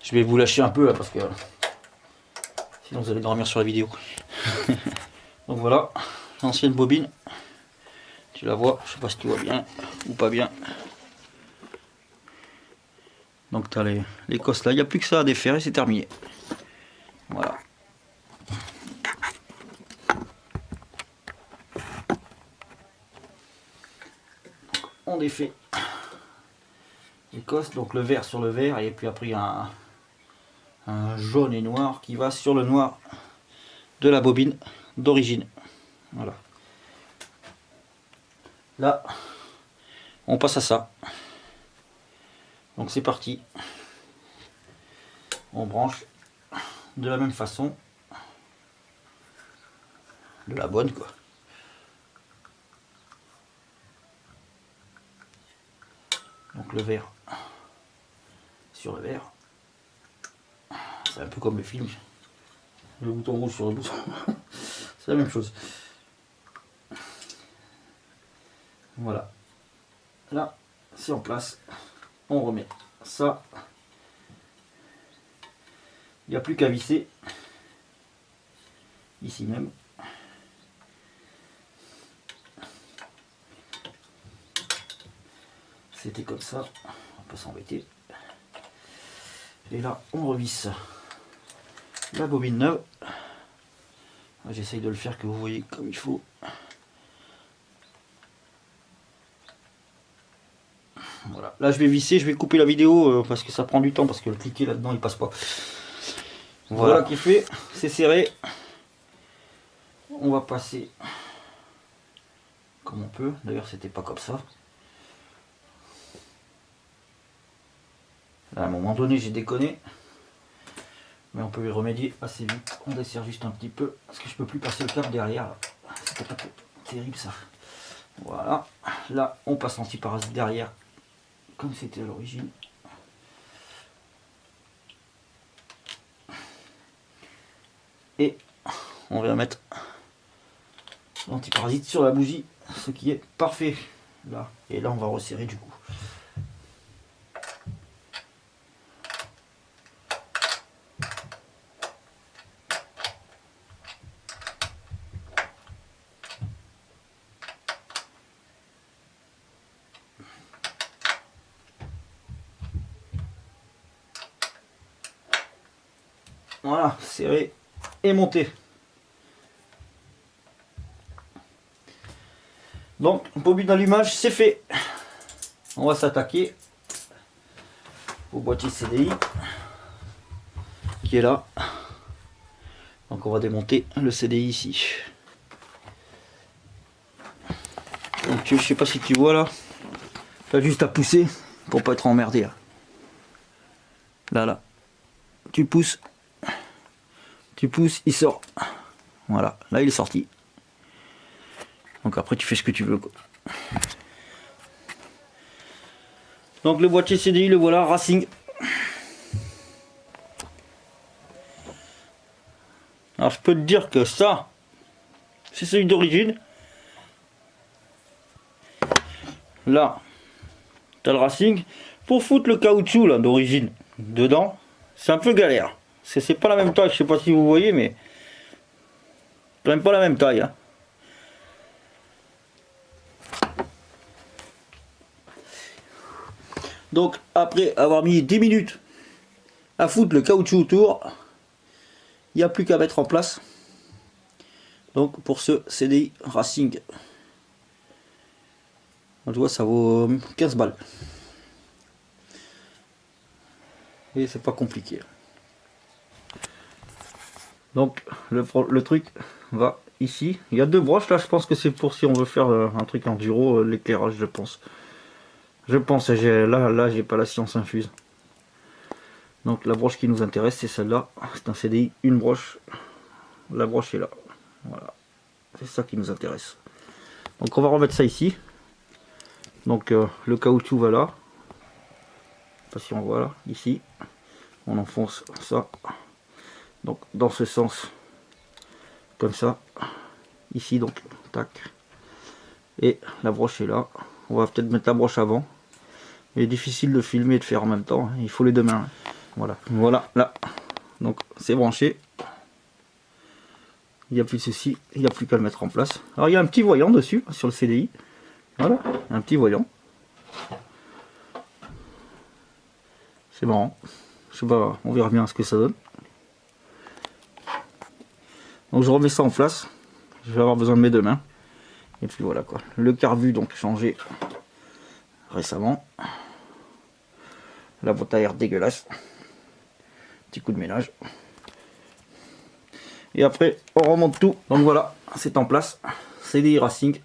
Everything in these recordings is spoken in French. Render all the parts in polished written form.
Je vais vous lâcher un peu là parce que sinon vous allez dormir sur la vidéo. Donc voilà, l'ancienne bobine. Tu la vois, je sais pas si tu vois bien ou pas bien. Donc tu as les cosses là, il n'y a plus que ça à défaire et c'est terminé. Voilà. Donc, on défait les cosses, donc le vert sur le vert et puis après un jaune et noir qui va sur le noir de la bobine d'origine. Voilà. Là, on passe à ça. Donc c'est parti. On branche de la même façon. De la bonne quoi. Donc le vert sur le vert. C'est un peu comme le film. Le bouton rouge sur le bouton. C'est la même chose. Voilà. Là, c'est en place. On remet ça. Il n'y a plus qu'à visser. Ici même. C'était comme ça. On peut s'embêter. Et là, on revisse la bobine neuve. J'essaye de le faire que vous voyez comme il faut. Voilà. Là, je vais visser, je vais couper la vidéo parce que ça prend du temps, parce que le cliquet là-dedans, il passe pas. Voilà qui est fait, c'est serré. On va passer comme on peut. D'ailleurs, c'était pas comme ça. Là, à un moment donné, j'ai déconné. Mais on peut y remédier assez vite. On dessert juste un petit peu parce que je peux plus passer le câble derrière. C'était pas terrible ça. Voilà. Là, on passe anti-parasite derrière comme c'était à l'origine. Et on va mettre l'antiparasite sur la bougie, ce qui est parfait. Là. Et là, on va resserrer du coup. Voilà, serré et monté. Donc, bobine d'allumage, c'est fait. On va s'attaquer au boîtier CDI qui est là. Donc, on va démonter le CDI ici. Donc, je sais pas si tu vois là. Tu as juste à pousser pour pas être emmerdé. Là, là. Tu pousses, il sort. Voilà, là il est sorti. Donc après tu fais ce que tu veux quoi. Donc le boîtier CDI, le voilà, Racing. Alors je peux te dire que ça, c'est celui d'origine. Là, t'as le Racing. Pour foutre le caoutchouc là d'origine dedans, c'est un peu galère. C'est pas la même taille, je sais pas si vous voyez, mais quand même pas la même taille. Hein. Donc après avoir mis 10 minutes à foutre le caoutchouc autour, il n'y a plus qu'à mettre en place. Donc pour ce CDI Racing, on voit ça vaut 15 balles. Et c'est pas compliqué. Donc le truc va ici. Il y a deux broches là, je pense que c'est pour si on veut faire un truc enduro, l'éclairage je pense. Je pense, là j'ai pas la science infuse. Donc la broche qui nous intéresse c'est celle-là. C'est un CDI, une broche. La broche est là. Voilà. C'est ça qui nous intéresse. Donc on va remettre ça ici. Donc le caoutchouc va là. Je sais pas si on voit là, ici. On enfonce ça. Donc dans ce sens. Comme ça. Ici donc. Tac. Et la broche est là. On va peut-être mettre la broche avant. Il est difficile de filmer et de faire en même temps. Il faut les deux mains. Voilà, là. Donc c'est branché. Il n'y a plus de souci, il n'y a plus qu'à le mettre en place. Alors il y a un petit voyant dessus, sur le CDI. Voilà, un petit voyant. C'est marrant. Je sais pas, on verra bien ce que ça donne. Donc je remets ça en place. Je vais avoir besoin de mes deux mains. Et puis voilà quoi. Le carbu donc changé récemment. La boîte à air dégueulasse. Petit coup de ménage. Et après on remonte tout. Donc voilà, c'est en place. CDI Racing.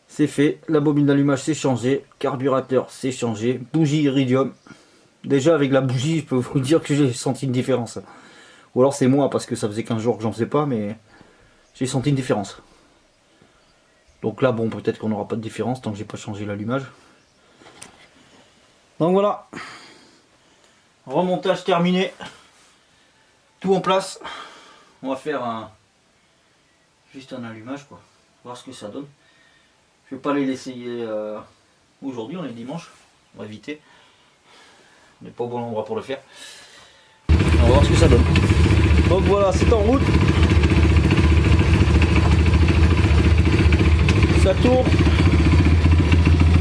C'est fait. La bobine d'allumage c'est changé. Carburateur c'est changé. Bougie iridium. Déjà avec la bougie je peux vous dire que j'ai senti une différence. Ou alors c'est moi parce que ça faisait 15 jours que j'en faisais pas, mais j'ai senti une différence. Donc là bon, peut-être qu'on n'aura pas de différence tant que j'ai pas changé l'allumage. Donc voilà. Remontage terminé. Tout en place. On va faire juste un allumage quoi. Voir ce que ça donne. Je vais pas aller l'essayer aujourd'hui, on est dimanche. On va éviter. On n'est pas au bon endroit pour le faire. On va voir ce que ça donne. Donc voilà, c'est en route. Ça tourne.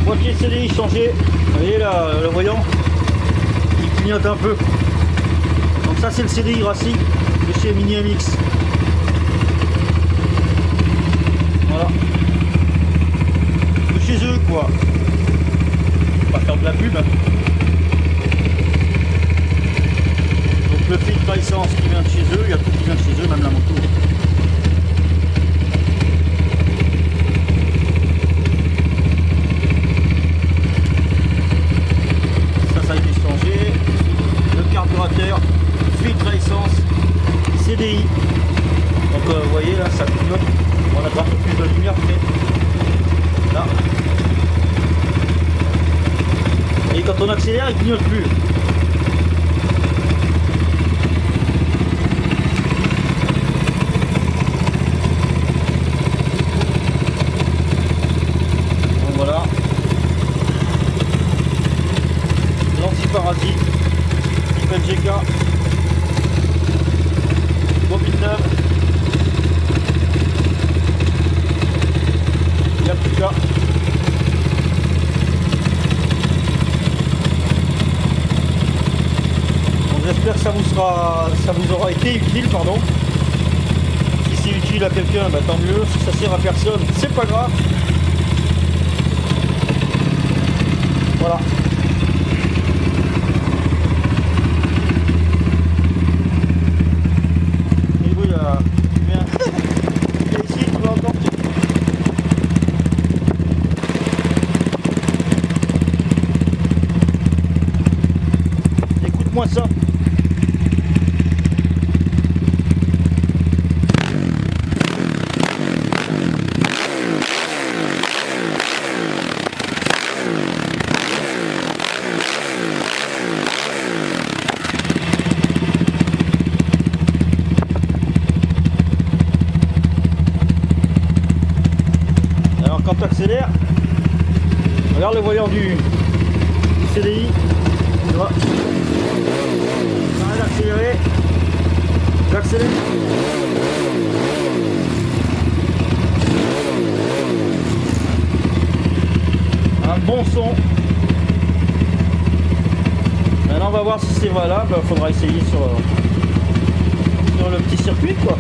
Boîtier CDI changé. Vous voyez là, le voyant, il clignote un peu. Donc ça c'est le CDI Racing de chez Mini MX. Voilà. De chez eux quoi. On va faire de la pub. Donc le filtre à essence qui vient de chez eux, il y a tout qui vient de chez eux, même la moto. Ça a été changé. Le carburateur, filtre à essence, CDI. Donc vous voyez là, ça clignote. On va avoir un peu plus de lumière peut-être. Là. Et quand on accélère, il clignote plus. Voilà. L'anti-parasite, type LGK, bobine neuve, il n'y a plus qu'à. J'espère que ça vous aura été utile, pardon. Si c'est utile à quelqu'un, bah, tant mieux. Si ça sert à personne, c'est pas grave. Voilà. Et oui, là, bien. Et ici, on va encore. Écoute-moi ça. Quand tu accélères, regarde le voyant du CDI, tu vois, j'arrête d'accélérer, j'accélère, un bon son. Maintenant on va voir si c'est valable, il faudra essayer sur le petit circuit quoi.